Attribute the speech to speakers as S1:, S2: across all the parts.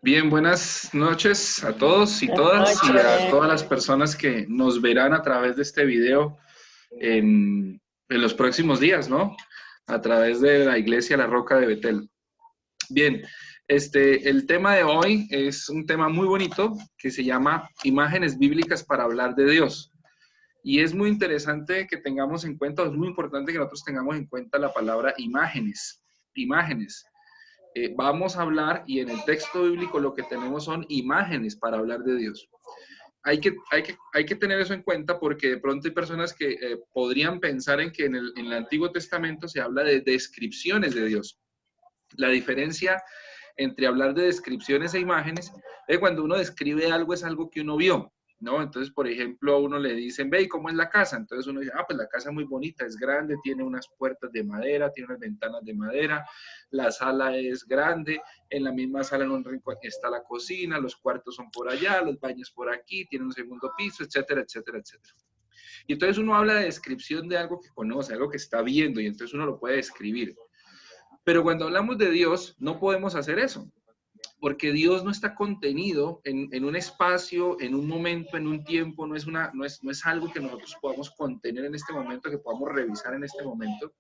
S1: Bien, buenas noches a todos y
S2: Buenas
S1: todas y a
S2: noches.
S1: todas las personas que nos verán a través de este video en los próximos días, ¿no? A través de la Iglesia La Roca de Betel. Bien, el tema de hoy es un tema muy bonito que se llama Imágenes Bíblicas para hablar de Dios. Y es muy interesante que tengamos en cuenta, es muy importante que nosotros tengamos en cuenta la palabra imágenes. Imágenes. Vamos a hablar, y en el texto bíblico lo que tenemos son imágenes para hablar de Dios. Hay que tener eso en cuenta porque de pronto hay personas que podrían pensar en que en el Antiguo Testamento se habla de descripciones de Dios. La diferencia entre hablar de descripciones e imágenes es cuando uno describe algo, es algo que uno vio, ¿no? Entonces, por ejemplo, a uno le dicen, ve, ¿y cómo es la casa? Entonces uno dice, pues la casa es muy bonita, es grande, tiene unas puertas de madera, tiene unas ventanas de madera, la sala es grande, en la misma sala en un rincón está la cocina, los cuartos son por allá, los baños por aquí, tiene un segundo piso, etcétera, etcétera, etcétera. Y entonces uno habla de descripción de algo que conoce, algo que está viendo, y entonces uno lo puede describir. Pero cuando hablamos de Dios, no podemos hacer eso, porque Dios no está contenido en un espacio, en un momento, en un tiempo, no es algo que nosotros podamos contener en este momento, que podamos revisar en este momento.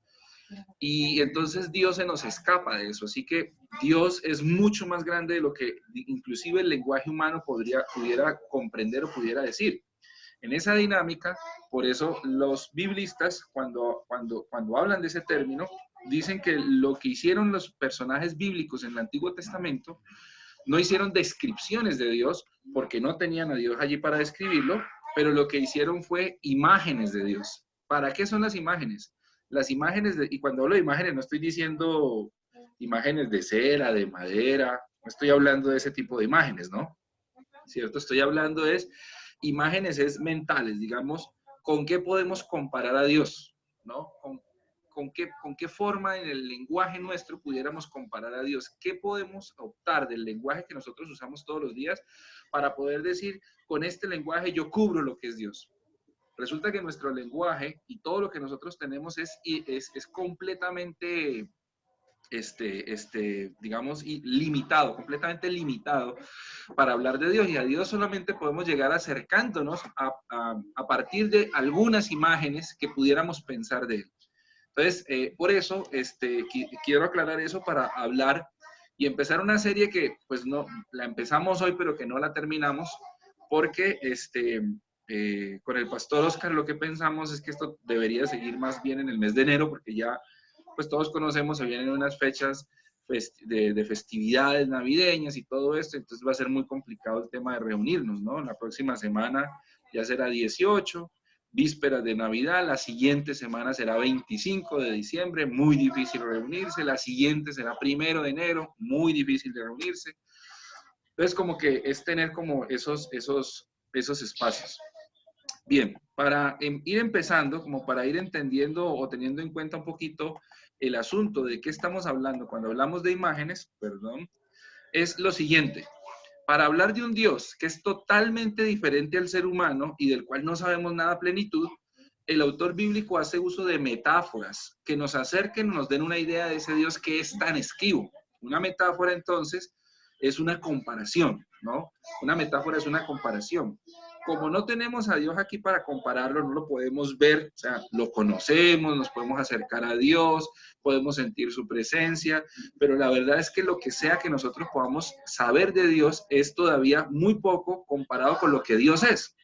S1: Y entonces Dios se nos escapa de eso. Así que Dios es mucho más grande de lo que inclusive el lenguaje humano pudiera comprender o pudiera decir. En esa dinámica, por eso los biblistas, cuando hablan de ese término, dicen que lo que hicieron los personajes bíblicos en el Antiguo Testamento no hicieron descripciones de Dios porque no tenían a Dios allí para describirlo, pero lo que hicieron fue imágenes de Dios. ¿Para qué son las imágenes? Las imágenes, y cuando hablo de imágenes no estoy diciendo imágenes de cera, de madera, no estoy hablando de ese tipo de imágenes, ¿no? ¿Cierto? Estoy hablando es imágenes es mentales, digamos, ¿con qué podemos comparar a Dios? ¿No? ¿Con qué forma en el lenguaje nuestro pudiéramos comparar a Dios? ¿Qué podemos optar del lenguaje que nosotros usamos todos los días para poder decir, con este lenguaje yo cubro lo que es Dios? Resulta que nuestro lenguaje y todo lo que nosotros tenemos es completamente digamos, limitado, completamente limitado para hablar de Dios. Y a Dios solamente podemos llegar acercándonos a partir de algunas imágenes que pudiéramos pensar de Él. Entonces, por eso, quiero aclarar eso para hablar y empezar una serie que, pues, no, la empezamos hoy, pero que no la terminamos, porque, con el pastor Oscar lo que pensamos es que esto debería seguir más bien en el mes de enero, porque ya pues todos conocemos, se vienen unas fechas de festividades navideñas y todo esto, entonces va a ser muy complicado el tema de reunirnos, ¿no? La próxima semana ya será 18, vísperas de Navidad, la siguiente semana será 25 de diciembre, muy difícil reunirse, la siguiente será 1 de enero, muy difícil de reunirse. Entonces como que es tener como esos espacios. Bien, para ir empezando, como para ir entendiendo o teniendo en cuenta un poquito el asunto de qué estamos hablando cuando hablamos de imágenes, perdón, es lo siguiente. Para hablar de un Dios que es totalmente diferente al ser humano y del cual no sabemos nada a plenitud, el autor bíblico hace uso de metáforas que nos acerquen, nos den una idea de ese Dios que es tan esquivo. Una metáfora, entonces, es una comparación, ¿no? Una metáfora es una comparación. Como no tenemos a Dios aquí para compararlo, no lo podemos ver, o sea, lo conocemos, nos podemos acercar a Dios, podemos sentir su presencia, pero la verdad es que lo que sea que nosotros podamos saber de Dios es todavía muy poco comparado con lo que Dios es.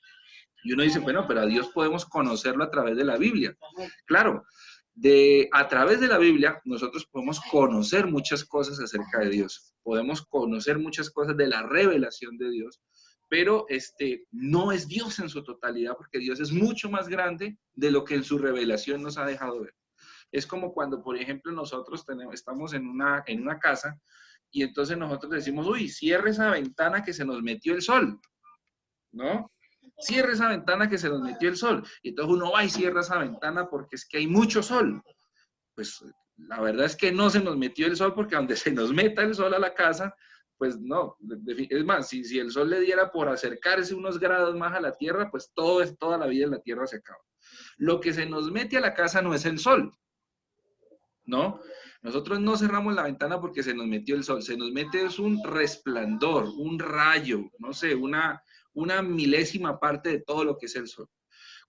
S1: Y uno dice, bueno, pero a Dios podemos conocerlo a través de la Biblia. Claro, a través de la Biblia nosotros podemos conocer muchas cosas acerca de Dios, podemos conocer muchas cosas de la revelación de Dios, pero no es Dios en su totalidad, porque Dios es mucho más grande de lo que en su revelación nos ha dejado ver. Es como cuando, por ejemplo, nosotros estamos en una casa y entonces nosotros decimos, uy, cierre esa ventana que se nos metió el sol, ¿no? Cierre esa ventana que se nos metió el sol. Y entonces uno va y cierra esa ventana porque es que hay mucho sol. Pues la verdad es que no se nos metió el sol porque donde se nos meta el sol a la casa, pues no. Es más, si el sol le diera por acercarse unos grados más a la Tierra, pues toda la vida en la Tierra se acaba. Lo que se nos mete a la casa no es el sol, ¿no? Nosotros no cerramos la ventana porque se nos metió el sol, se nos mete es un resplandor, un rayo, no sé, una milésima parte de todo lo que es el sol.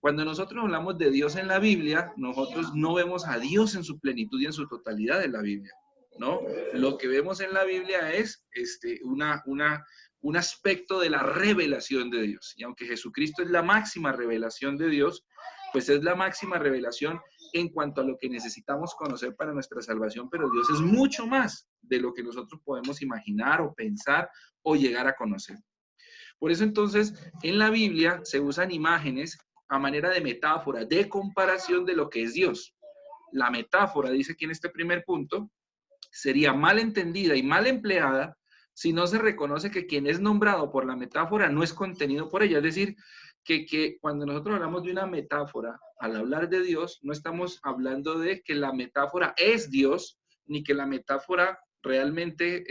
S1: Cuando nosotros hablamos de Dios en la Biblia, nosotros no vemos a Dios en su plenitud y en su totalidad en la Biblia, ¿no? Lo que vemos en la Biblia es un aspecto de la revelación de Dios. Y aunque Jesucristo es la máxima revelación de Dios, pues es la máxima revelación en cuanto a lo que necesitamos conocer para nuestra salvación, pero Dios es mucho más de lo que nosotros podemos imaginar o pensar o llegar a conocer. Por eso entonces en la Biblia se usan imágenes a manera de metáfora, de comparación de lo que es Dios. La metáfora, dice aquí en este primer punto, sería mal entendida y mal empleada si no se reconoce que quien es nombrado por la metáfora no es contenido por ella. Es decir, que cuando nosotros hablamos de una metáfora, al hablar de Dios, no estamos hablando de que la metáfora es Dios, ni que la metáfora realmente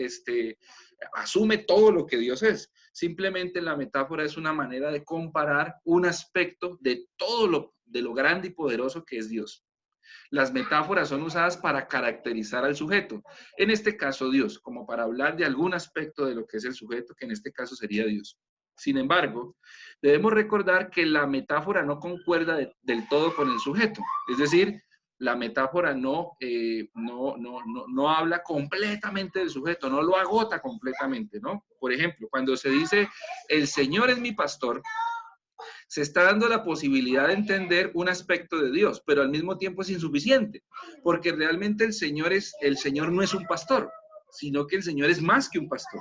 S1: asume todo lo que Dios es. Simplemente la metáfora es una manera de comparar un aspecto de todo de lo grande y poderoso que es Dios. Las metáforas son usadas para caracterizar al sujeto, en este caso Dios, como para hablar de algún aspecto de lo que es el sujeto, que en este caso sería Dios. Sin embargo, debemos recordar que la metáfora no concuerda del todo con el sujeto, es decir, la metáfora no habla completamente del sujeto, no lo agota completamente, ¿no? Por ejemplo, cuando se dice, el Señor es mi pastor, se está dando la posibilidad de entender un aspecto de Dios, pero al mismo tiempo es insuficiente, porque realmente el Señor no es un pastor, sino que el Señor es más que un pastor.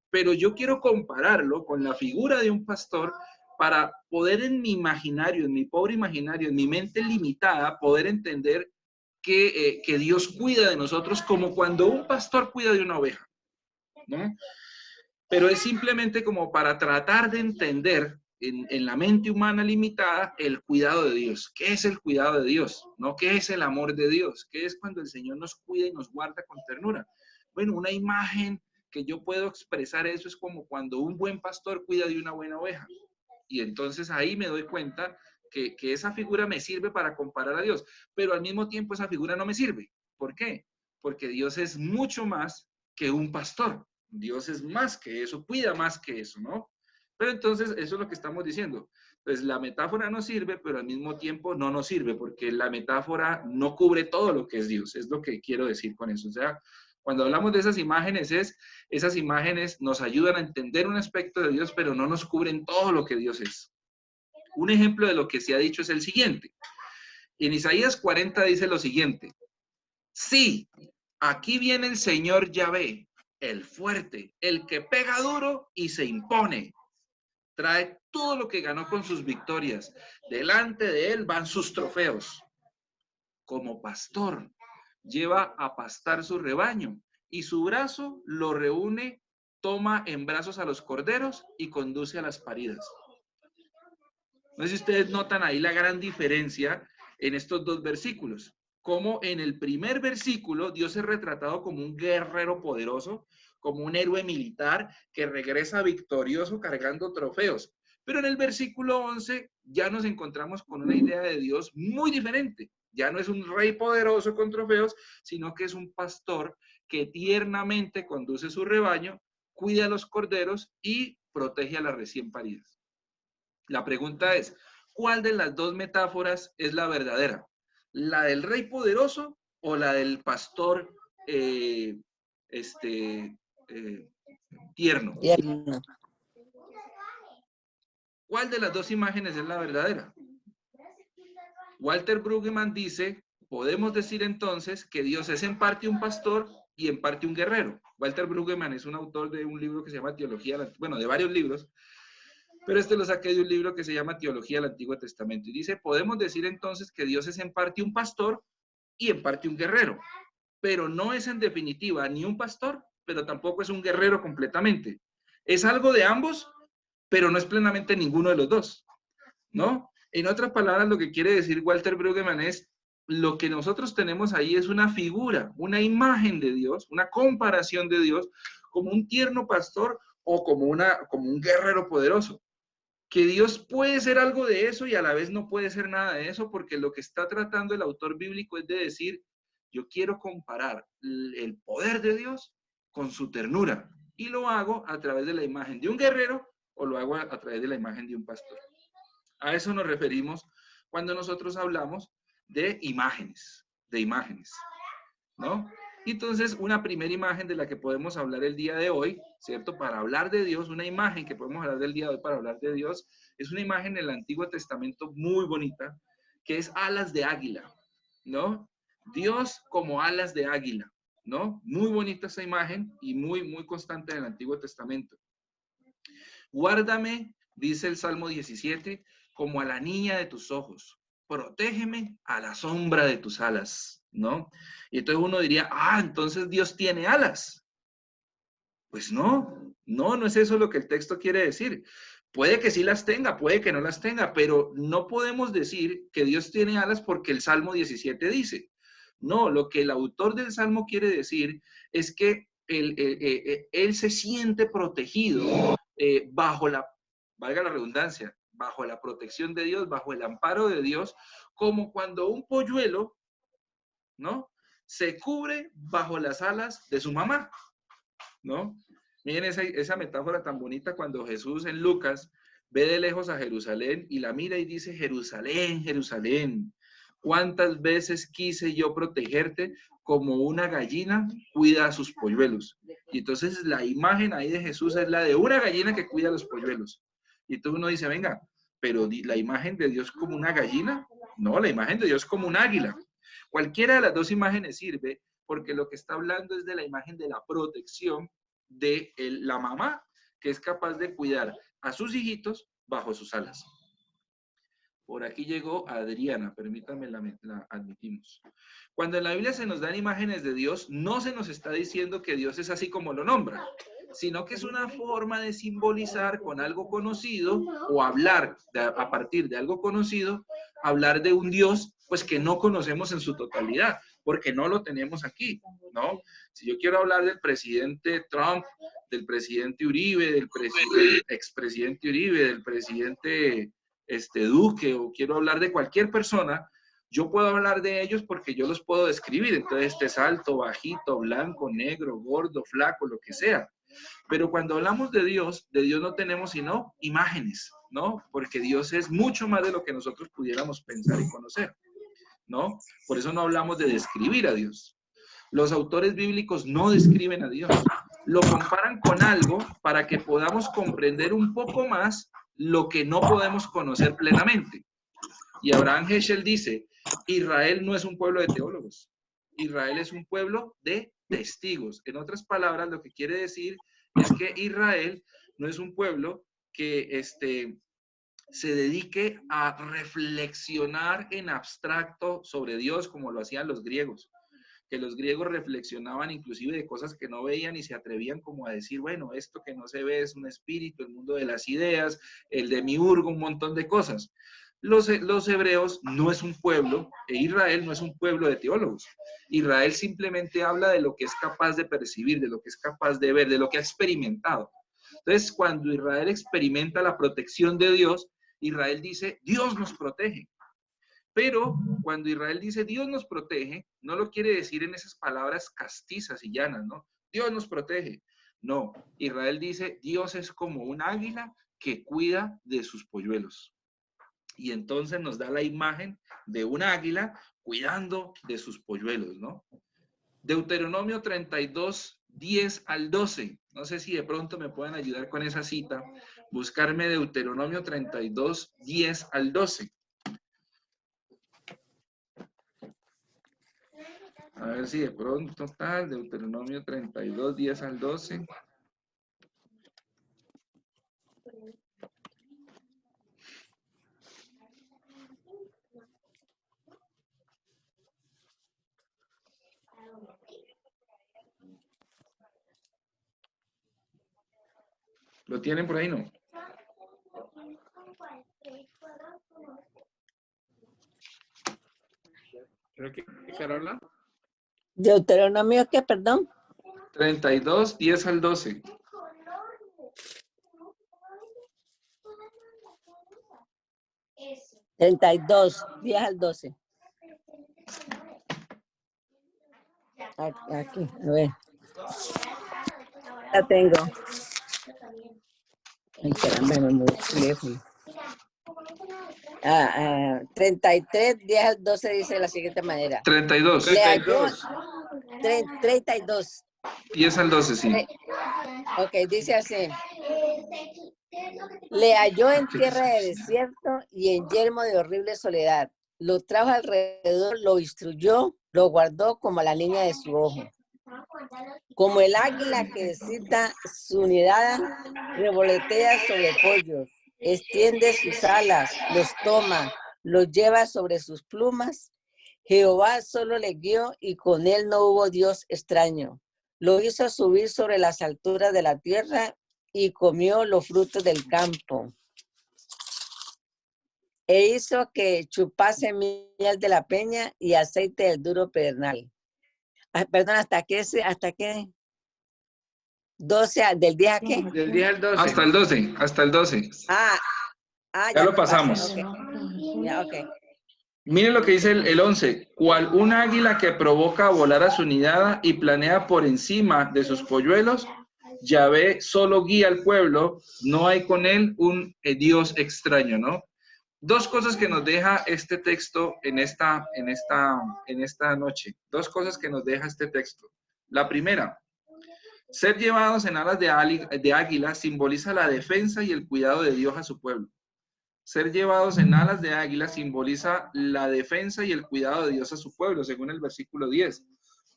S1: Pero yo quiero compararlo con la figura de un pastor para poder en mi imaginario, en mi pobre imaginario, en mi mente limitada, poder entender que Dios cuida de nosotros como cuando un pastor cuida de una oveja, ¿no? Pero es simplemente como para tratar de entender en la mente humana limitada el cuidado de Dios. ¿Qué es el cuidado de Dios? ¿No? ¿Qué es el amor de Dios? ¿Qué es cuando el Señor nos cuida y nos guarda con ternura? Bueno, una imagen que yo puedo expresar eso es como cuando un buen pastor cuida de una buena oveja. Y entonces ahí me doy cuenta que esa figura me sirve para comparar a Dios, pero al mismo tiempo esa figura no me sirve. ¿Por qué? Porque Dios es mucho más que un pastor. Dios es más que eso, cuida más que eso, ¿no? Pero entonces eso es lo que estamos diciendo. Pues la metáfora nos sirve, pero al mismo tiempo no nos sirve, porque la metáfora no cubre todo lo que es Dios. Es lo que quiero decir con eso. O sea, cuando hablamos de esas imágenes, esas imágenes nos ayudan a entender un aspecto de Dios, pero no nos cubren todo lo que Dios es. Un ejemplo de lo que se ha dicho es el siguiente. En Isaías 40 dice lo siguiente. Sí, aquí viene el Señor Yahvé, el fuerte, el que pega duro y se impone. Trae todo lo que ganó con sus victorias. Delante de él van sus trofeos. Como pastor, lleva a pastar su rebaño y su brazo lo reúne, toma en brazos a los corderos y conduce a las paridas. No sé si ustedes notan ahí la gran diferencia en estos dos versículos. Como en el primer versículo Dios es retratado como un guerrero poderoso, como un héroe militar que regresa victorioso cargando trofeos. Pero en el versículo 11 ya nos encontramos con una idea de Dios muy diferente. Ya no es un rey poderoso con trofeos, sino que es un pastor que tiernamente conduce su rebaño, cuida a los corderos y protege a las recién paridas. La pregunta es, ¿cuál de las dos metáforas es la verdadera? ¿La del rey poderoso o la del pastor eh, este, eh, tierno?
S2: Tierno.
S1: ¿Cuál de las dos imágenes es la verdadera? Walter Brueggemann dice, podemos decir entonces que Dios es en parte un pastor y en parte un guerrero. Walter Brueggemann es un autor de un libro que se llama Teología, bueno, de varios libros, pero este lo saqué de un libro que se llama Teología del Antiguo Testamento. Y dice, podemos decir entonces que Dios es en parte un pastor y en parte un guerrero, pero no es en definitiva ni un pastor, pero tampoco es un guerrero completamente. Es algo de ambos, pero no es plenamente ninguno de los dos, ¿no? En otras palabras, lo que quiere decir Walter Brueggemann es, lo que nosotros tenemos ahí es una figura, una imagen de Dios, una comparación de Dios como un tierno pastor o como un guerrero poderoso. Que Dios puede ser algo de eso y a la vez no puede ser nada de eso, porque lo que está tratando el autor bíblico es de decir Yo quiero comparar el poder de Dios con su ternura. Y lo hago a través de la imagen de un guerrero o lo hago a través de la imagen de un pastor. A eso nos referimos cuando nosotros hablamos de imágenes, ¿no? Entonces, una primera imagen de la que podemos hablar el día de hoy, ¿cierto? Para hablar de Dios, una imagen que podemos hablar del día de hoy para hablar de Dios, es una imagen en el Antiguo Testamento muy bonita, que es alas de águila, ¿no? Dios como alas de águila, ¿no? Muy bonita esa imagen y muy, muy constante en el Antiguo Testamento. Guárdame, dice el Salmo 17, como a la niña de tus ojos. Protégeme a la sombra de tus alas, ¿no? Y entonces uno diría, entonces Dios tiene alas. Pues no es eso lo que el texto quiere decir. Puede que sí las tenga, puede que no las tenga, pero no podemos decir que Dios tiene alas porque el Salmo 17 dice. No, lo que el autor del Salmo quiere decir es que él se siente protegido bajo valga la redundancia, bajo la protección de Dios, bajo el amparo de Dios, como cuando un polluelo, ¿no? Se cubre bajo las alas de su mamá, ¿no? Miren esa metáfora tan bonita cuando Jesús en Lucas ve de lejos a Jerusalén y la mira y dice, Jerusalén, Jerusalén, ¿cuántas veces quise yo protegerte como una gallina cuida a sus polluelos? Y entonces la imagen ahí de Jesús es la de una gallina que cuida a los polluelos. Y entonces uno dice, venga, pero la imagen de Dios como una gallina, no, la imagen de Dios como un águila. Cualquiera de las dos imágenes sirve porque lo que está hablando es de la imagen de la protección de la mamá que es capaz de cuidar a sus hijitos bajo sus alas. Por aquí llegó Adriana, permítanme, la admitimos. Cuando en la Biblia se nos dan imágenes de Dios, no se nos está diciendo que Dios es así como lo nombra, sino que es una forma de simbolizar con algo conocido o hablar a partir de algo conocido, hablar de un Dios pues que no conocemos en su totalidad, porque no lo tenemos aquí, ¿no? Si yo quiero hablar del presidente Trump, del presidente Uribe, del expresidente Uribe, del presidente Duque, o quiero hablar de cualquier persona, yo puedo hablar de ellos porque yo los puedo describir. Entonces, es alto, bajito, blanco, negro, gordo, flaco, lo que sea. Pero cuando hablamos de Dios no tenemos sino imágenes, ¿no? Porque Dios es mucho más de lo que nosotros pudiéramos pensar y conocer, ¿no? Por eso no hablamos de describir a Dios. Los autores bíblicos no describen a Dios. Lo comparan con algo para que podamos comprender un poco más lo que no podemos conocer plenamente. Y Abraham Heschel dice, Israel no es un pueblo de teólogos. Israel es un pueblo de testigos. En otras palabras, lo que quiere decir es que Israel no es un pueblo que se dedique a reflexionar en abstracto sobre Dios como lo hacían los griegos, que los griegos reflexionaban inclusive de cosas que no veían y se atrevían como a decir, bueno, esto que no se ve es un espíritu, el mundo de las ideas, el demiurgo, un montón de cosas. Los hebreos no es un pueblo, e Israel no es un pueblo de teólogos. Israel simplemente habla de lo que es capaz de percibir, de lo que es capaz de ver, de lo que ha experimentado. Entonces, cuando Israel experimenta la protección de Dios, Israel dice, Dios nos protege. Pero cuando Israel dice Dios nos protege, no lo quiere decir en esas palabras castizas y llanas, ¿no? Dios nos protege. No, Israel dice Dios es como un águila que cuida de sus polluelos. Y entonces nos da la imagen de un águila cuidando de sus polluelos, ¿no? Deuteronomio 32, 10 al 12. No sé si de pronto me pueden ayudar con esa cita. Buscarme Deuteronomio 32, 10 al 12. A ver si de pronto está Deuteronomio 32, 10 al 12. ¿Lo tienen por ahí, no?
S2: Creo que Carola.
S3: Deuteronomio, ¿qué, perdón?
S1: 32, 10 al 12.
S3: Es 32, 10 al 12. Aquí, a ver, la tengo. Ay, caramba, me moví el teléfono. 33, 10 al 12 dice de la siguiente manera.
S1: 32.
S3: Le halló
S2: 32.
S3: 32.
S1: 10 al 12, sí.
S3: Ok, dice así. Le halló en
S1: Ok.
S3: tierra de desierto y en yermo de horrible soledad. Lo trajo alrededor, lo instruyó, lo guardó como la niña de su ojo. Como el águila que excita su nidada, revolotea sobre pollos, extiende sus alas, los toma, los lleva sobre sus plumas. Jehová solo le guió y con él no hubo Dios extraño. Lo hizo subir sobre las alturas de la tierra y comió los frutos del campo. E hizo que chupase miel de la peña y aceite del duro pedernal. Perdón, ¿hasta qué? 12, ¿del 10 a qué?
S2: Del 10 al 12.
S1: Hasta el 12, hasta el 12.
S3: Ya
S1: lo
S3: lo pasé,
S1: pasamos.
S3: ok. Ya, ok.
S1: Miren lo que dice el 11. Cual un águila que provoca a volar a su nidada y planea por encima de sus polluelos, Yahvé solo guía al pueblo, no hay con él un Dios extraño, ¿no? Dos cosas que nos deja este texto en esta noche. Dos cosas que nos deja este texto. La primera, ser llevados en alas de águila simboliza la defensa y el cuidado de Dios a su pueblo. Ser llevados en alas de águila simboliza la defensa y el cuidado de Dios a su pueblo, según el versículo 10.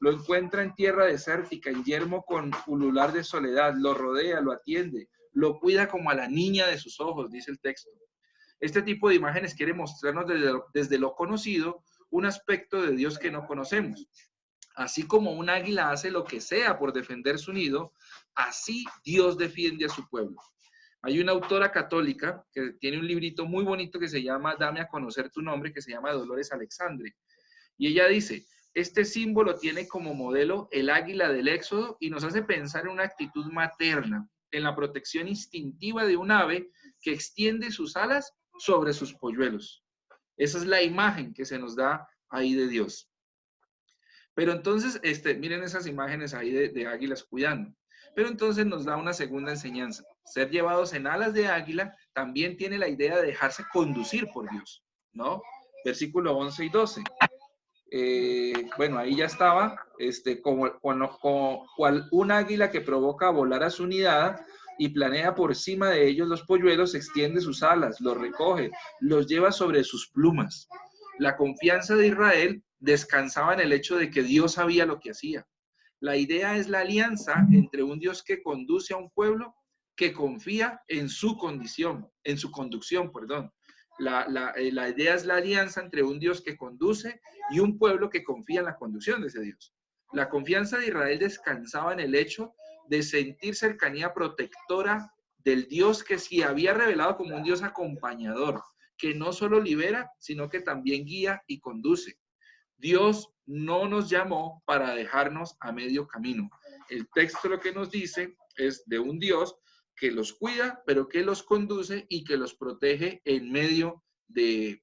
S1: Lo encuentra en tierra desértica, en yermo con ulular de soledad, lo rodea, lo atiende, lo cuida como a la niña de sus ojos, dice el texto. Este tipo de imágenes quiere mostrarnos desde lo conocido un aspecto de Dios que no conocemos. Así como un águila hace lo que sea por defender su nido, así Dios defiende a su pueblo. Hay una autora católica que tiene un librito muy bonito que se llama Dame a conocer tu nombre, que se llama Dolores Alexandre. Y ella dice, este símbolo tiene como modelo el águila del Éxodo y nos hace pensar en una actitud materna, en la protección instintiva de un ave que extiende sus alas sobre sus polluelos. Esa es la imagen que se nos da ahí de Dios. Pero entonces, miren esas imágenes ahí de águilas cuidando. Pero entonces nos da una segunda enseñanza. Ser llevados en alas de águila también tiene la idea de dejarse conducir por Dios, ¿no? Versículo 11 y 12. Bueno, ahí ya estaba, como cual un águila que provoca volar a su nidada y planea por encima de ellos los polluelos, extiende sus alas, los recoge, los lleva sobre sus plumas. La confianza de Israel descansaba en el hecho de que Dios sabía lo que hacía. La idea es la alianza entre un Dios que conduce a un pueblo que confía en su condición, en su conducción, perdón. La idea es la alianza entre un Dios que conduce y un pueblo que confía en la conducción de ese Dios. La confianza de Israel descansaba en el hecho de sentir cercanía protectora del Dios que se había revelado como un Dios acompañador, que no solo libera, sino que también guía y conduce. Dios no nos llamó para dejarnos a medio camino. El texto lo que nos dice es de un Dios que los cuida, pero que los conduce y que los protege en medio del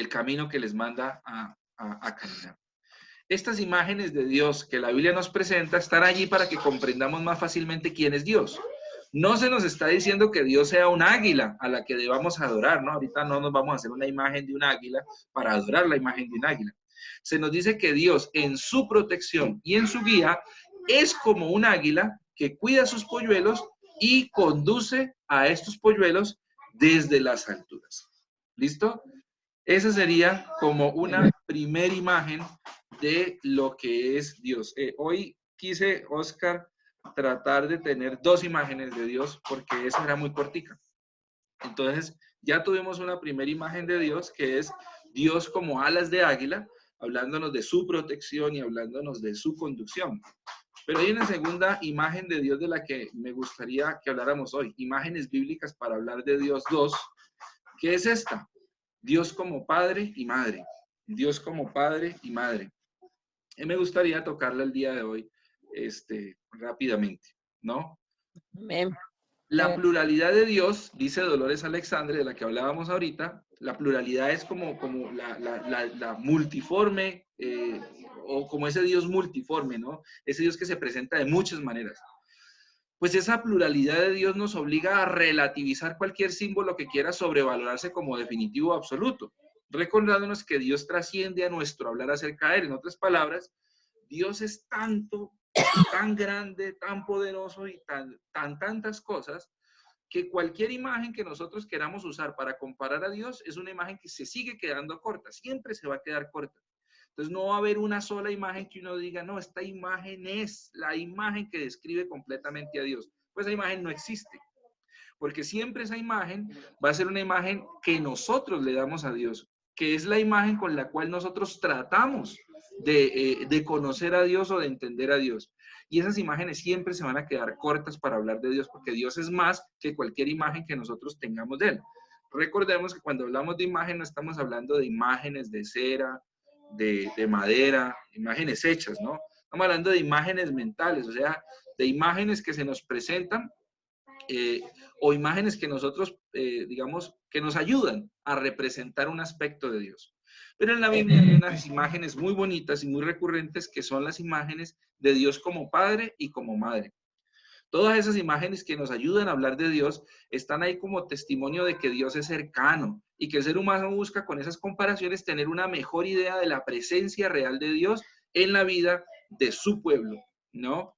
S1: camino que les manda a caminar. Estas imágenes de Dios que la Biblia nos presenta están allí para que comprendamos más fácilmente quién es Dios. No se nos está diciendo que Dios sea un águila a la que debamos adorar, ¿no? Ahorita no nos vamos a hacer una imagen de un águila para adorar la imagen de un águila. Se nos dice que Dios en su protección y en su guía es como un águila que cuida a sus polluelos y conduce a estos polluelos desde las alturas. ¿Listo? Esa sería como una primera imagen de lo que es Dios. Hoy quise, Oscar, tratar de tener dos imágenes de Dios porque esa era muy cortica. Entonces, ya tuvimos una primera imagen de Dios que es Dios como alas de águila, hablándonos de su protección y hablándonos de su conducción. Pero hay una segunda imagen de Dios de la que me gustaría que habláramos hoy, imágenes bíblicas para hablar de Dios 2, que es esta, Dios como Padre y Madre. Dios como Padre y Madre. Y me gustaría tocarla el día de hoy rápidamente, ¿no?
S3: Amén.
S1: La pluralidad de Dios, dice Dolores Alexandre, de la que hablábamos ahorita, la pluralidad es como la multiforme o como ese Dios multiforme, ¿no? Ese Dios que se presenta de muchas maneras. Pues esa pluralidad de Dios nos obliga a relativizar cualquier símbolo que quiera sobrevalorarse como definitivo o absoluto, recordándonos que Dios trasciende a nuestro hablar acerca de él. En otras palabras, Dios es tanto, tan grande, tan poderoso y tantas cosas, que cualquier imagen que nosotros queramos usar para comparar a Dios es una imagen que se sigue quedando corta, siempre se va a quedar corta. Entonces no va a haber una sola imagen que uno diga, no, esta imagen es la imagen que describe completamente a Dios. Pues esa imagen no existe, porque siempre esa imagen va a ser una imagen que nosotros le damos a Dios, que es la imagen con la cual nosotros tratamos de conocer a Dios o de entender a Dios. Y esas imágenes siempre se van a quedar cortas para hablar de Dios, porque Dios es más que cualquier imagen que nosotros tengamos de él. Recordemos que cuando hablamos de imagen no estamos hablando de imágenes de cera, de madera, imágenes hechas, ¿no? Estamos hablando de imágenes mentales, o sea, de imágenes que se nos presentan o imágenes que nosotros, digamos, que nos ayudan a representar un aspecto de Dios. Pero en la Biblia hay unas imágenes muy bonitas y muy recurrentes que son las imágenes de Dios como Padre y como Madre. Todas esas imágenes que nos ayudan a hablar de Dios están ahí como testimonio de que Dios es cercano y que el ser humano busca con esas comparaciones tener una mejor idea de la presencia real de Dios en la vida de su pueblo, ¿no?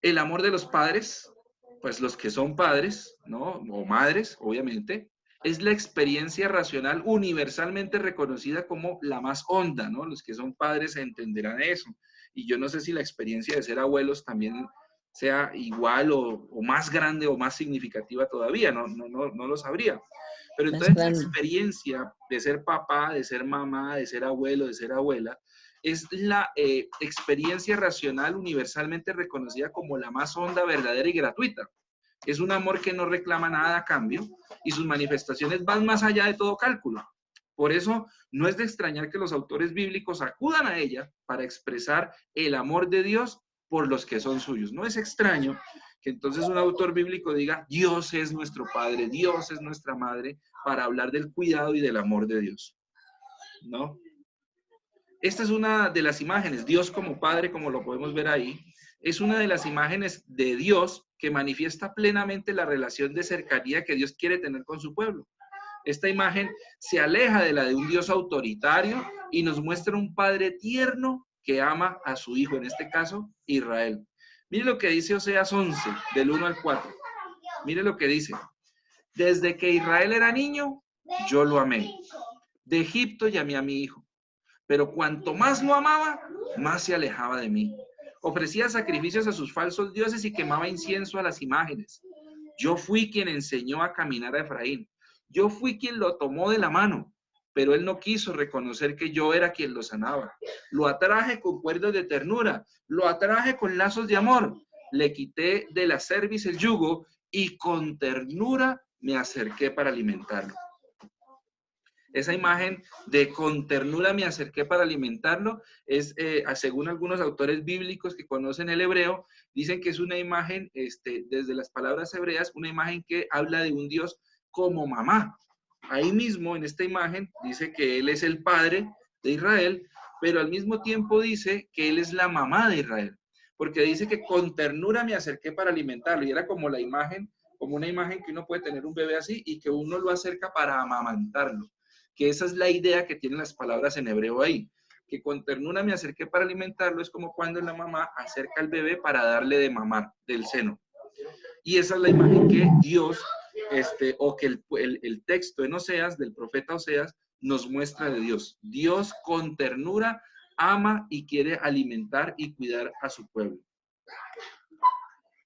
S1: El amor de los padres, pues los que son padres, ¿no? O madres, obviamente, es la experiencia racional universalmente reconocida como la más honda, ¿no? Los que son padres entenderán eso. Y yo no sé si la experiencia de ser abuelos también sea igual o más grande o más significativa todavía, no lo sabría. Pero entonces la experiencia de ser papá, de ser mamá, de ser abuelo, de ser abuela, es la experiencia racional universalmente reconocida como la más honda, verdadera y gratuita. Es un amor que no reclama nada a cambio y sus manifestaciones van más allá de todo cálculo. Por eso no es de extrañar que los autores bíblicos acudan a ella para expresar el amor de Dios por los que son suyos. No es extraño que entonces un autor bíblico diga, Dios es nuestro Padre, Dios es nuestra Madre, para hablar del cuidado y del amor de Dios, ¿no? Esta es una de las imágenes, Dios como Padre, como lo podemos ver ahí, es una de las imágenes de Dios que manifiesta plenamente la relación de cercanía que Dios quiere tener con su pueblo. Esta imagen se aleja de la de un Dios autoritario y nos muestra un Padre tierno que ama a su Hijo, en este caso, Israel. Mire lo que dice Oseas 11, del 1 al 4. Mire lo que dice. Desde que Israel era niño, yo lo amé. De Egipto llamé a mi hijo. Pero cuanto más lo amaba, más se alejaba de mí. Ofrecía sacrificios a sus falsos dioses y quemaba incienso a las imágenes. Yo fui quien enseñó a caminar a Efraín. Yo fui quien lo tomó de la mano, pero él no quiso reconocer que yo era quien lo sanaba. Lo atraje con cuerdas de ternura, lo atraje con lazos de amor. Le quité de la cerviz el yugo y con ternura me acerqué para alimentarlo. Esa imagen de con ternura me acerqué para alimentarlo es, según algunos autores bíblicos que conocen el hebreo, dicen que es una imagen, desde las palabras hebreas, una imagen que habla de un Dios como mamá. Ahí mismo, en esta imagen, dice que Él es el padre de Israel, pero al mismo tiempo dice que Él es la mamá de Israel, porque dice que con ternura me acerqué para alimentarlo, y era como la imagen, como una imagen que uno puede tener un bebé así y que uno lo acerca para amamantarlo. Que esa es la idea que tienen las palabras en hebreo ahí, que con ternura me acerqué para alimentarlo, es como cuando la mamá acerca al bebé para darle de mamar del seno. Y esa es la imagen que Dios, o que el texto en Oseas, del profeta Oseas, nos muestra de Dios. Dios con ternura ama y quiere alimentar y cuidar a su pueblo.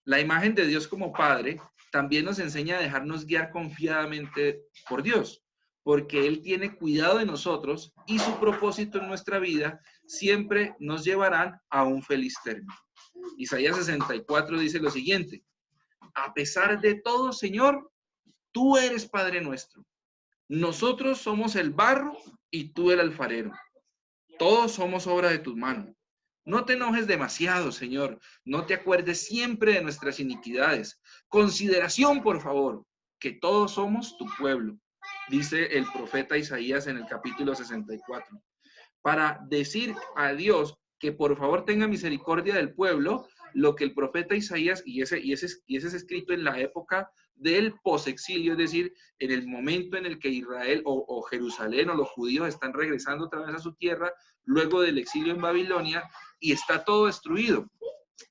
S1: La imagen de Dios como Padre también nos enseña a dejarnos guiar confiadamente por Dios, porque Él tiene cuidado de nosotros y su propósito en nuestra vida siempre nos llevarán a un feliz término. Isaías 64 dice lo siguiente: a pesar de todo, Señor, tú eres Padre nuestro. Nosotros somos el barro y tú el alfarero. Todos somos obra de tus manos. No te enojes demasiado, Señor. No te acuerdes siempre de nuestras iniquidades. Consideración, por favor, que todos somos tu pueblo, dice el profeta Isaías en el capítulo 64. para decir a Dios que por favor tenga misericordia del pueblo, lo que el profeta Isaías, y ese es escrito en la época del posexilio, es decir, en el momento en el que Israel o Jerusalén o los judíos están regresando otra vez a su tierra, luego del exilio en Babilonia, y está todo destruido.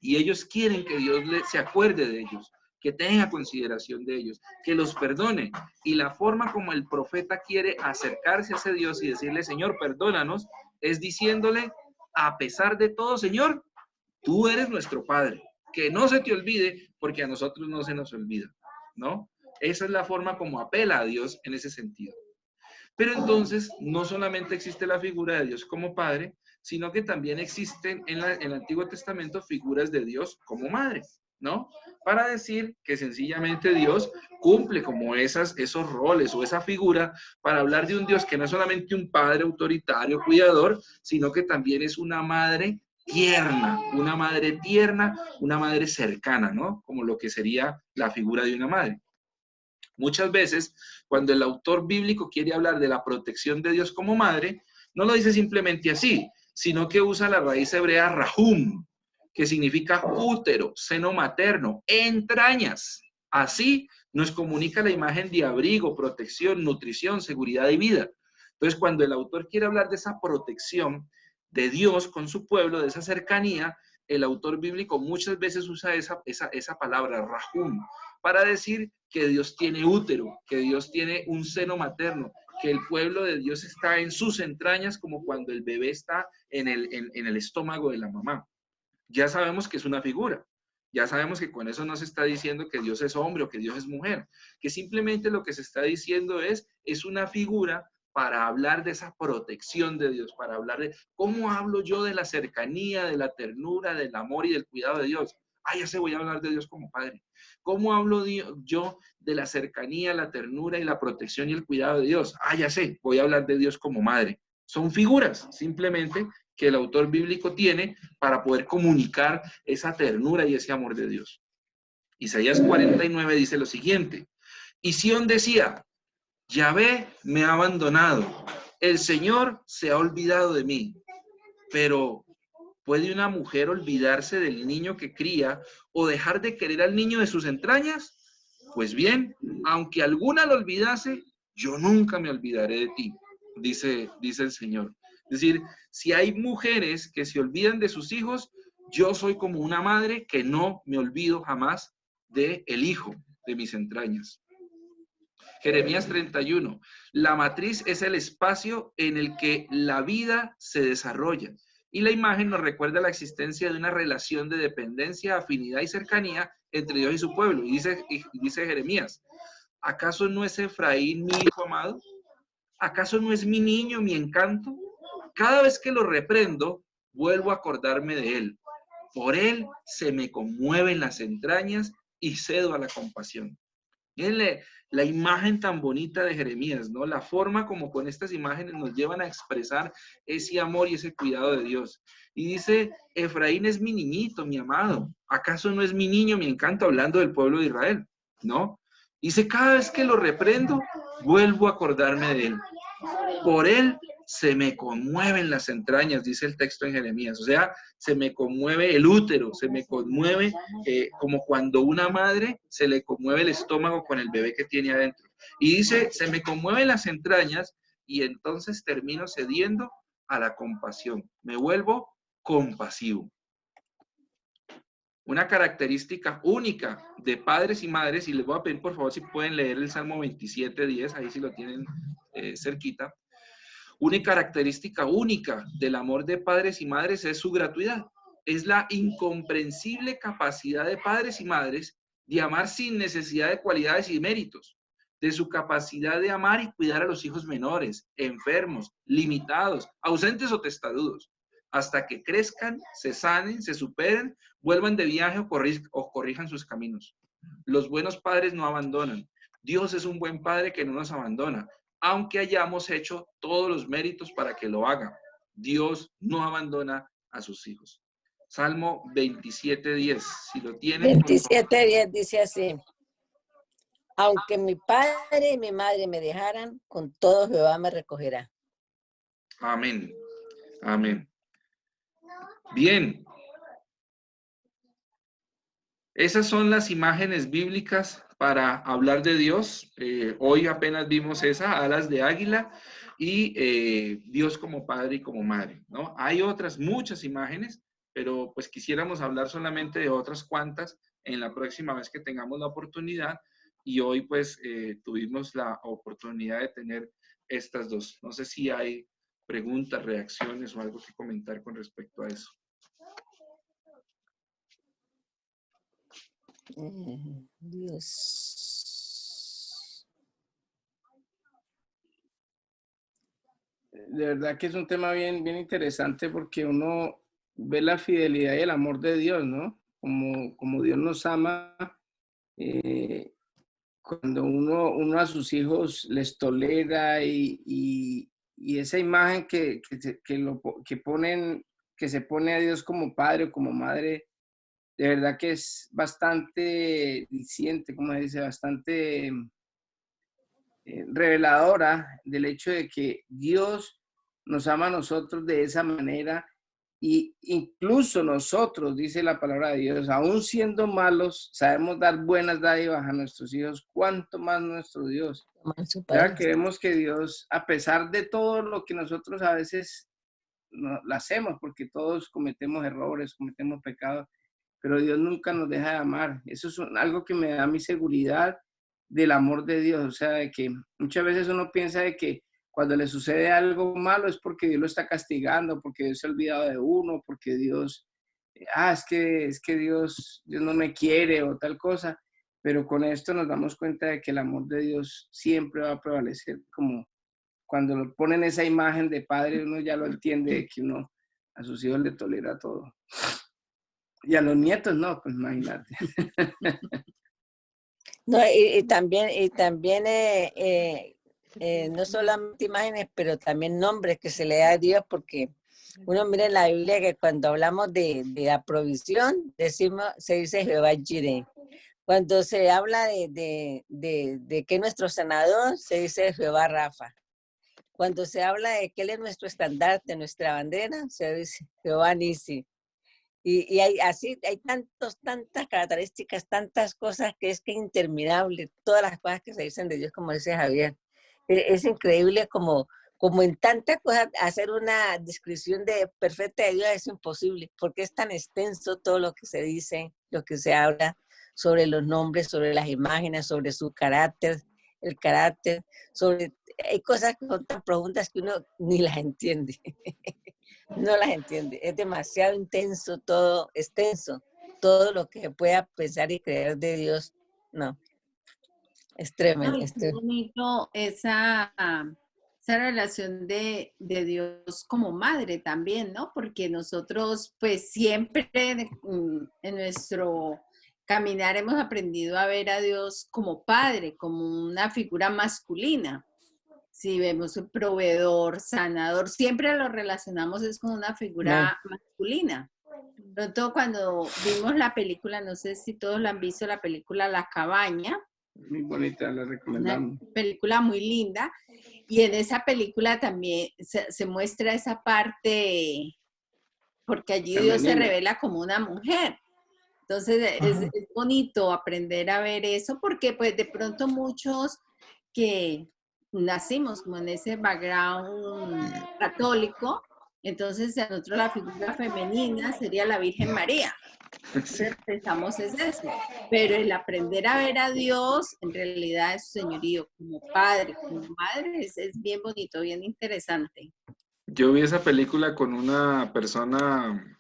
S1: Y ellos quieren que Dios se acuerde de ellos, que tenga consideración de ellos, que los perdone. Y la forma como el profeta quiere acercarse a ese Dios y decirle, Señor, perdónanos, es diciéndole, a pesar de todo, Señor, tú eres nuestro Padre. Que no se te olvide, porque a nosotros no se nos olvida, ¿no? Esa es la forma como apela a Dios en ese sentido. Pero entonces, no solamente existe la figura de Dios como Padre, sino que también existen en el Antiguo Testamento figuras de Dios como Madre, ¿no? Para decir que sencillamente Dios cumple como esos roles o esa figura para hablar de un Dios que no es solamente un Padre autoritario, cuidador, sino que también es una madre tierna, una madre cercana, ¿no? Como lo que sería la figura de una madre. Muchas veces, cuando el autor bíblico quiere hablar de la protección de Dios como madre, no lo dice simplemente así, sino que usa la raíz hebrea rahum, que significa útero, seno materno, entrañas. Así nos comunica la imagen de abrigo, protección, nutrición, seguridad y vida. Entonces, cuando el autor quiere hablar de esa protección de Dios con su pueblo, de esa cercanía, el autor bíblico muchas veces usa esa palabra, rahum, para decir que Dios tiene útero, que Dios tiene un seno materno, que el pueblo de Dios está en sus entrañas como cuando el bebé está en el estómago de la mamá. Ya sabemos que es una figura. Ya sabemos que con eso no se está diciendo que Dios es hombre o que Dios es mujer, que simplemente lo que se está diciendo es una figura para hablar de esa protección de Dios, para hablar de cómo hablo yo de la cercanía, de la ternura, del amor y del cuidado de Dios. Ah, ya sé, voy a hablar de Dios como Padre. ¿Cómo hablo yo de la cercanía, la ternura y la protección y el cuidado de Dios? Ah, ya sé, voy a hablar de Dios como Madre. Son figuras, simplemente, que el autor bíblico tiene para poder comunicar esa ternura y ese amor de Dios. Isaías 49 dice lo siguiente: y Sión decía, Yahvé me ha abandonado, el Señor se ha olvidado de mí. Pero, ¿puede una mujer olvidarse del niño que cría o dejar de querer al niño de sus entrañas? Pues bien, aunque alguna lo olvidase, yo nunca me olvidaré de ti, dice el Señor. Es decir, si hay mujeres que se olvidan de sus hijos, yo soy como una madre que no me olvido jamás de el hijo de mis entrañas. Jeremías 31. La matriz es el espacio en el que la vida se desarrolla. Y la imagen nos recuerda la existencia de una relación de dependencia, afinidad y cercanía entre Dios y su pueblo. Y dice Jeremías, ¿acaso no es Efraín mi hijo amado? ¿Acaso no es mi niño, mi encanto? Cada vez que lo reprendo, vuelvo a acordarme de él. Por él se me conmueven las entrañas y cedo a la compasión. Miren la imagen tan bonita de Jeremías, ¿no? La forma como con estas imágenes nos llevan a expresar ese amor y ese cuidado de Dios. Y dice, Efraín es mi niñito, mi amado. ¿Acaso no es mi niño, mi encanto? Hablando del pueblo de Israel, ¿no? Dice, cada vez que lo reprendo, vuelvo a acordarme de él. Por él se me conmueven las entrañas, dice el texto en Jeremías. O sea, se me conmueve el útero, se me conmueve como cuando una madre se le conmueve el estómago con el bebé que tiene adentro. Y dice, se me conmueven las entrañas y entonces termino cediendo a la compasión. Me vuelvo compasivo. Una característica única de padres y madres, y les voy a pedir por favor si pueden leer el Salmo 27:10, ahí si lo tienen cerquita. Una característica única del amor de padres y madres es su gratuidad. Es la incomprensible capacidad de padres y madres de amar sin necesidad de cualidades y méritos, de su capacidad de amar y cuidar a los hijos menores, enfermos, limitados, ausentes o testarudos, hasta que crezcan, se sanen, se superen, vuelvan de viaje o corrijan sus caminos. Los buenos padres no abandonan. Dios es un buen padre que no nos abandona, aunque hayamos hecho todos los méritos para que lo haga. Dios no abandona a sus hijos. Salmo 27:10, si lo tienen.
S3: 27:10 dice así: aunque mi padre y mi madre me dejaran, con todo Jehová me recogerá.
S1: Amén. Amén. Bien. Esas son las imágenes bíblicas para hablar de Dios. Hoy apenas vimos esa, alas de águila y Dios como padre y como madre, ¿no? Hay otras muchas imágenes, pero pues quisiéramos hablar solamente de otras cuantas en la próxima vez que tengamos la oportunidad. Y hoy pues tuvimos la oportunidad de tener estas dos. No sé si hay preguntas, reacciones o algo que comentar con respecto a eso.
S3: Dios.
S4: De verdad que es un tema bien, bien interesante porque uno ve la fidelidad y el amor de Dios, ¿no? Como Dios nos ama, cuando uno a sus hijos les tolera y esa imagen que se pone a Dios como padre o como madre, de verdad que es bastante diciente, como se dice, bastante reveladora del hecho de que Dios nos ama a nosotros de esa manera y incluso nosotros, dice la palabra de Dios, aún siendo malos, sabemos dar buenas dádivas a nuestros hijos, cuánto más nuestro Dios. Ya queremos que Dios, a pesar de todo lo que nosotros a veces no, lo hacemos, porque todos cometemos errores, cometemos pecados, pero Dios nunca nos deja de amar. Eso es algo que me da mi seguridad del amor de Dios. O sea, de que muchas veces uno piensa de que cuando le sucede algo malo es porque Dios lo está castigando, porque Dios se ha olvidado de uno, porque Dios, es que Dios no me quiere o tal cosa. Pero con esto nos damos cuenta de que el amor de Dios siempre va a prevalecer. Como cuando lo ponen esa imagen de padre, uno ya lo entiende, de que uno a sus hijos le tolera todo. Y a los nietos no, pues imagínate.
S3: No, y también no solamente imágenes, pero también nombres que se le da a Dios, porque uno mira en la Biblia que cuando hablamos de la provisión, se dice Jehová Jireh. Cuando se habla de que es nuestro sanador, se dice Jehová Rafa. Cuando se habla de que Él es nuestro estandarte, nuestra bandera, se dice Jehová Nisi. Y hay tantas características, tantas cosas que es interminable, todas las cosas que se dicen de Dios, como dice Javier. Es increíble como en tantas cosas hacer una descripción perfecta de Dios es imposible, porque es tan extenso todo lo que se dice, lo que se habla sobre los nombres, sobre las imágenes, sobre su carácter, el carácter, hay cosas que son tan profundas que uno ni las entiende. No las entiende, es demasiado intenso todo, extenso, todo lo que pueda pensar y creer de Dios, no, es tremendo.
S5: Es bonito esa relación de Dios como madre también, ¿no? Porque nosotros pues siempre en nuestro caminar hemos aprendido a ver a Dios como padre, como una figura masculina. Si vemos un proveedor, sanador, siempre lo relacionamos es con una figura masculina. Pronto cuando vimos la película, no sé si todos la han visto, la película La Cabaña.
S4: Muy bonita, la recomendamos.
S5: Una película muy linda. Y en esa película también se muestra esa parte, porque allí Dios se revela como una mujer. Entonces es bonito aprender a ver eso, porque pues de pronto muchos que nacimos como en ese background católico, entonces a nosotros la figura femenina sería la Virgen María. Entonces pensamos es eso, pero el aprender a ver a Dios en realidad es su señorío como padre, como madre, es bien bonito, bien interesante.
S1: Yo vi esa película con una persona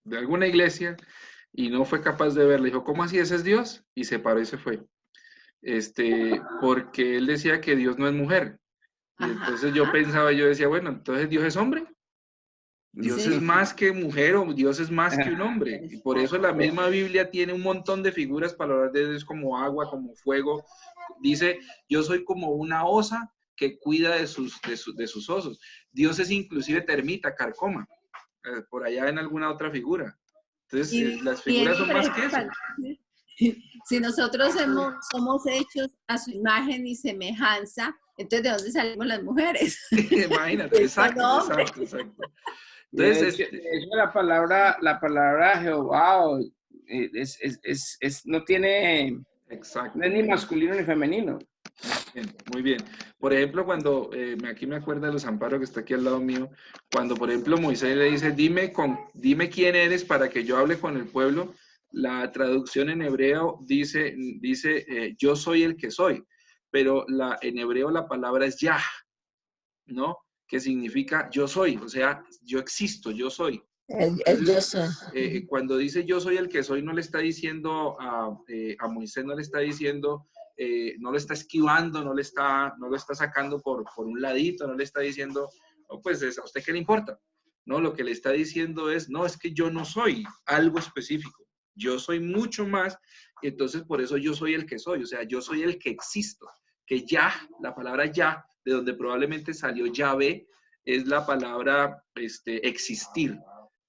S1: de alguna iglesia y no fue capaz de verla. Dijo, ¿cómo así? ¿Ese es Dios? Y se paró y se fue. Porque él decía que Dios no es mujer. Y entonces yo pensaba, yo decía, bueno, entonces Dios es hombre. Dios es más que mujer o Dios es más que un hombre. Y por eso la misma Biblia tiene un montón de figuras para hablar de Dios como agua, como fuego. Dice, yo soy como una osa que cuida de sus osos. Dios es inclusive termita, carcoma, por allá en alguna otra figura. Entonces, las figuras son más que eso.
S5: Si nosotros somos hechos a su imagen y semejanza, Entonces, ¿de dónde salimos las mujeres?
S1: Imagínate, exacto, exacto, exacto. Entonces,
S4: de hecho, la palabra Jehová no tiene,
S1: exacto.
S4: no es ni masculino ni femenino.
S1: Bien, muy bien. Por ejemplo, cuando, aquí me acuerdo de los Amparo que está aquí al lado mío, cuando por ejemplo Moisés le dice, dime quién eres para que yo hable con el pueblo, la traducción en hebreo dice yo soy el que soy, pero en hebreo la palabra es Yah, ¿no? Que significa yo soy, o sea, yo existo, yo soy.
S3: Yo soy.
S1: Cuando dice yo soy el que soy, no le está diciendo a Moisés, no le está diciendo, no lo está esquivando, no lo está sacando por un ladito, no le está diciendo, no, pues a usted qué le importa. No, lo que le está diciendo es, no, es que yo no soy algo específico, yo soy mucho más, y entonces por eso yo soy el que soy, o sea, yo soy el que existo, que ya, la palabra ya, de donde probablemente salió Yahvé, es la palabra existir,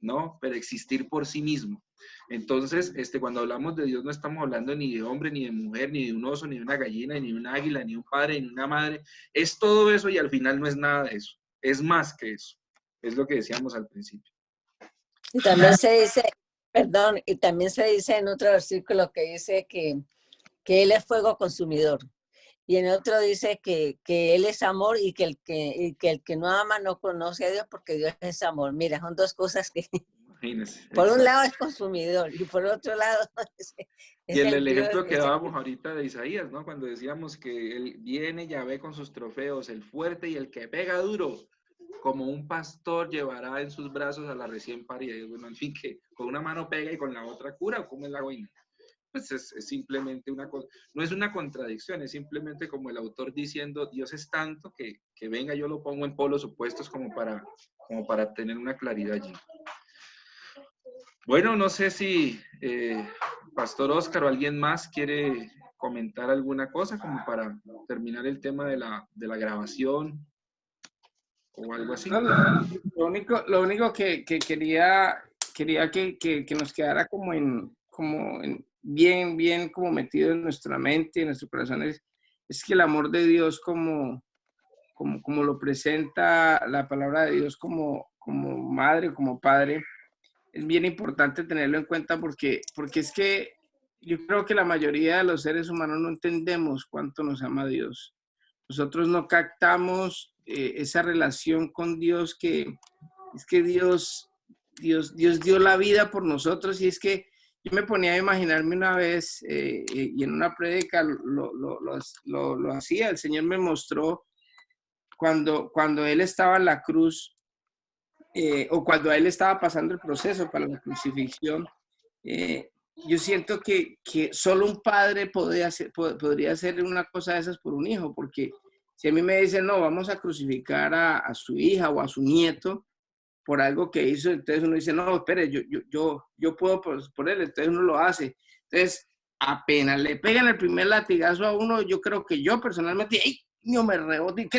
S1: ¿no? Pero existir por sí mismo. Entonces, cuando hablamos de Dios no estamos hablando ni de hombre, ni de mujer, ni de un oso, ni de una gallina, ni de un águila, ni de un padre, ni de una madre. Es todo eso y al final no es nada de eso. Es más que eso. Es lo que decíamos al principio.
S3: Y también se dice, perdón, y también se dice en otro versículo que dice que Él es fuego consumidor. Y en otro dice que Él es amor y que el que no ama no conoce a Dios porque Dios es amor. Mira, son dos cosas que
S1: Imagínense.
S3: por un lado es consumidor y por otro lado es
S1: y el ejemplo
S3: Dios,
S1: que dábamos ahorita de Isaías, ¿no? Cuando decíamos que él viene Yahvé con sus trofeos, el fuerte y el que pega duro, como un pastor llevará en sus brazos a la recién parida. Y bueno, en fin, que con una mano pega y con la otra cura, ¿o cómo es la vaina? Pues es simplemente no es una contradicción, es simplemente como el autor diciendo, Dios es tanto que venga, yo lo pongo en polos opuestos como para tener una claridad allí. Bueno, no sé si Pastor Óscar o alguien más quiere comentar alguna cosa como para terminar el tema de la grabación o algo así.
S4: No, lo único que quería que nos quedara como bien como metido en nuestra mente, en nuestro corazón, es que el amor de Dios como lo presenta la palabra de Dios como madre, como padre, es bien importante tenerlo en cuenta porque es que yo creo que la mayoría de los seres humanos no entendemos cuánto nos ama Dios. Nosotros no captamos esa relación con Dios que es que Dios dio la vida por nosotros, y es que yo me ponía a imaginarme una vez y en una prédica lo hacía. El Señor me mostró cuando Él estaba en la cruz o cuando Él estaba pasando el proceso para la crucifixión. Yo siento que solo un padre podría hacer una cosa de esas por un hijo, porque si a mí me dicen, no, vamos a crucificar a su hija o a su nieto por algo que hizo, entonces uno dice, no, espere, yo puedo por él, entonces uno lo hace. Entonces, apenas le pegan el primer latigazo a uno, yo creo que yo personalmente, ¡ay! No me rebote,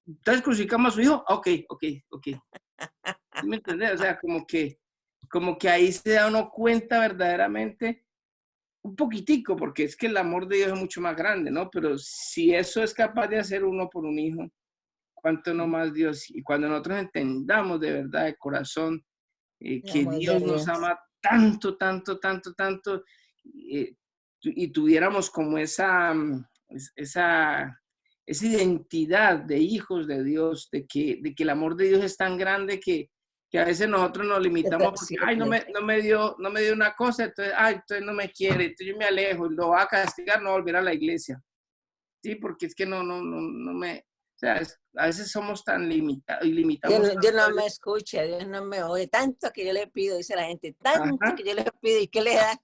S4: entonces crucificamos a su hijo, ok. ¿Sí me entiendes? O sea, como que ahí se da uno cuenta verdaderamente un poquitico, porque es que el amor de Dios es mucho más grande, ¿no? Pero si eso es capaz de hacer uno por un hijo, ¿cuánto no más Dios? Y cuando nosotros entendamos de verdad, de corazón, que Dios nos ama tanto, y tuviéramos como esa identidad de hijos de Dios, de que el amor de Dios es tan grande que a veces nosotros nos limitamos porque, ay, no me dio una cosa, entonces no me quiere, entonces yo me alejo, lo va a castigar, no volver a la iglesia. Sí, porque es que no me, o sea, a veces somos tan limitados y limitamos.
S3: Dios no me escucha, Dios no me oye, tanto que yo le pido, dice la gente, tanto que yo le pido, ¿y qué le da?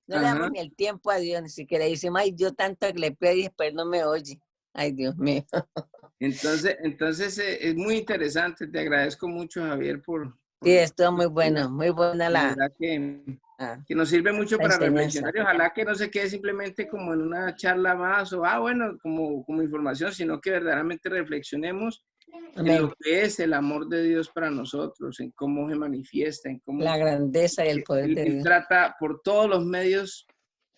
S3: No le damos ni el tiempo a Dios, ni siquiera decimos, ay, yo tanto que le pido y después no me oye. Ay, Dios mío.
S4: Entonces es muy interesante. Te agradezco mucho, Javier,
S3: sí, estuvo muy bueno, muy buena la
S4: verdad que nos sirve mucho para reflexionar, y ojalá que no se quede simplemente como en una charla más o, bueno, como información, sino que verdaderamente reflexionemos en lo que es el amor de Dios para nosotros, en cómo se manifiesta, en cómo
S3: la grandeza y el poder de Dios.
S4: Él trata por todos los medios,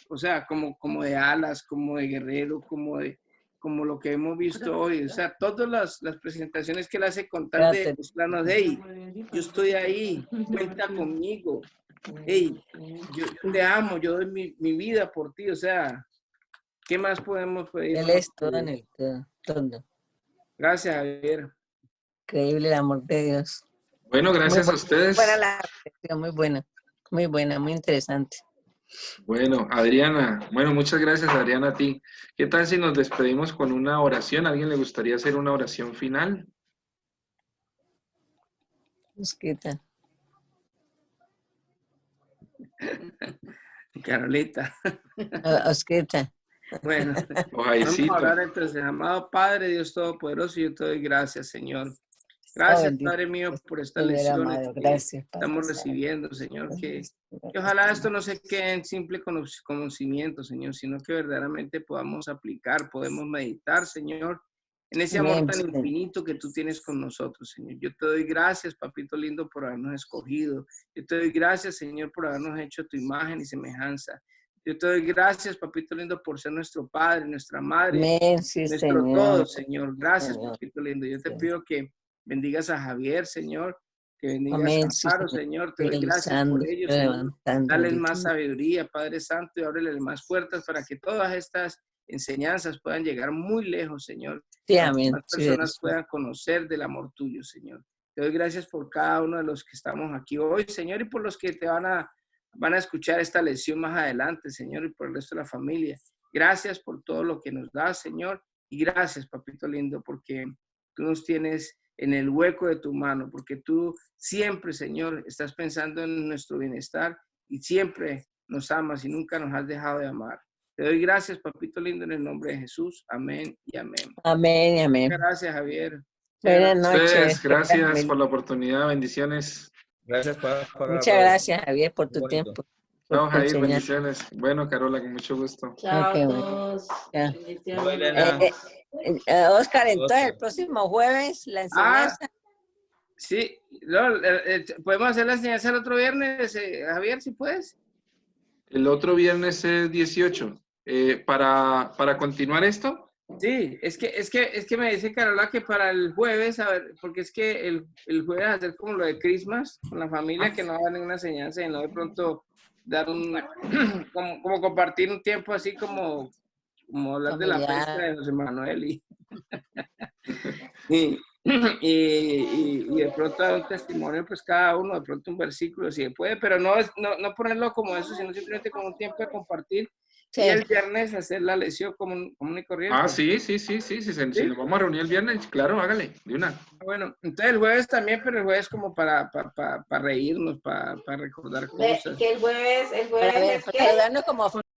S4: o sea, como de alas, como de guerrero, como de como lo que hemos visto hoy. O sea, todas las presentaciones que él hace con tal de mostrarnos, hey, yo estoy ahí, cuenta conmigo. Hey, yo te amo, yo doy mi vida por ti. O sea, ¿qué más podemos pedir?
S3: Él es todo en el todo, todo.
S4: Gracias, Javier.
S3: Increíble el amor de Dios.
S1: Bueno, gracias a
S3: Muy
S1: ustedes.
S3: buena la reflexión, muy buena, muy interesante.
S1: Bueno, Adriana, bueno, muchas gracias, Adriana, a ti. ¿Qué tal si nos despedimos con una oración? ¿A alguien le gustaría hacer una oración final?
S3: Osquita.
S4: Carolita.
S3: Osquita.
S4: Bueno,
S1: O
S4: vamos
S1: Jaircito.
S4: a orar entonces. Amado Padre, Dios Todopoderoso, yo te doy gracias, Señor. Gracias,
S3: bendito
S4: Padre mío, por estas
S3: Señor
S4: lecciones
S3: amado,
S4: que
S3: gracias, Padre
S4: estamos
S3: Santo.
S4: recibiendo, Señor. Que ojalá esto no se quede en simple conocimiento, Señor, sino que verdaderamente podamos aplicar, podemos meditar, Señor, en ese amor
S3: Amén,
S4: tan
S3: Señor.
S4: infinito que tú tienes con nosotros, Señor. Yo te doy gracias, Papito lindo, por habernos escogido. Yo te doy gracias, Señor, por habernos hecho tu imagen y semejanza. Yo te doy gracias, Papito lindo, por ser nuestro Padre, nuestra Madre,
S3: Amén, sí,
S4: nuestro
S3: Señor.
S4: todo, Señor. Gracias,
S3: Señor.
S4: Papito lindo. Yo te
S3: Sí.
S4: pido que bendigas a Javier, Señor, que bendigas
S3: Amén,
S4: a
S3: sí,
S4: Amparo,
S3: Señor.
S4: Señor. Te doy gracias
S3: Realizando,
S4: por ellos, Señor.
S3: levantando.
S4: Dales
S3: bendito.
S4: más sabiduría, Padre Santo, y ábrele más puertas para que todas estas enseñanzas puedan llegar muy lejos, Señor.
S3: Sí,
S4: Para que
S3: amén.
S4: más
S3: Sí,
S4: personas
S3: Jesús.
S4: puedan conocer del amor tuyo, Señor. Te doy gracias por cada uno de los que estamos aquí hoy, Señor, y por los que te van a escuchar esta lección más adelante, Señor, y por el resto de la familia. Gracias por todo lo que nos das, Señor, y gracias, Papito lindo, porque tú nos tienes en el hueco de tu mano, porque tú siempre, Señor, estás pensando en nuestro bienestar y siempre nos amas y nunca nos has dejado de amar. Te doy gracias, Papito lindo, en el nombre de Jesús. Amén y amén.
S3: Amén, amén.
S4: Muchas gracias, Javier.
S3: Buenas
S1: Ustedes,
S3: noches.
S1: gracias por la oportunidad, bendiciones.
S6: Gracias por
S3: Muchas gracias, Javier, por tu
S6: Muy bonito.
S3: tiempo. Por
S1: Chao,
S3: tu
S1: Jair,
S3: enseñanza.
S1: bendiciones. Bueno, Carola, con mucho gusto.
S2: Chao
S3: Ok,
S2: a
S3: bueno.
S2: todos.
S3: Ya.
S2: Bendiciones.
S3: Oscar, entonces el próximo jueves la enseñanza.
S4: Sí, no, podemos hacer la enseñanza el otro viernes, Javier, si puedes.
S1: El otro viernes es 18. Para continuar esto,
S4: Sí, es que me dice Carola que para el jueves, a ver, porque es que el jueves hacer como lo de Christmas con la familia, que no va a haber ninguna enseñanza y no de pronto dar como compartir un tiempo así como hablar de la
S3: Familiar.
S4: pesca de José Manuel y de pronto dar un testimonio, pues cada uno, de pronto un versículo si se puede, pero no ponerlo como eso, sino simplemente como un tiempo de compartir.
S3: Sí.
S4: Y el viernes hacer la lección común y corriente.
S1: sí, si nos vamos a reunir el viernes, claro, hágale, de una.
S4: Bueno, entonces el jueves también, pero el jueves como para reírnos, para recordar cosas.
S2: Que el jueves
S3: Para ver,
S2: es
S3: para darnos como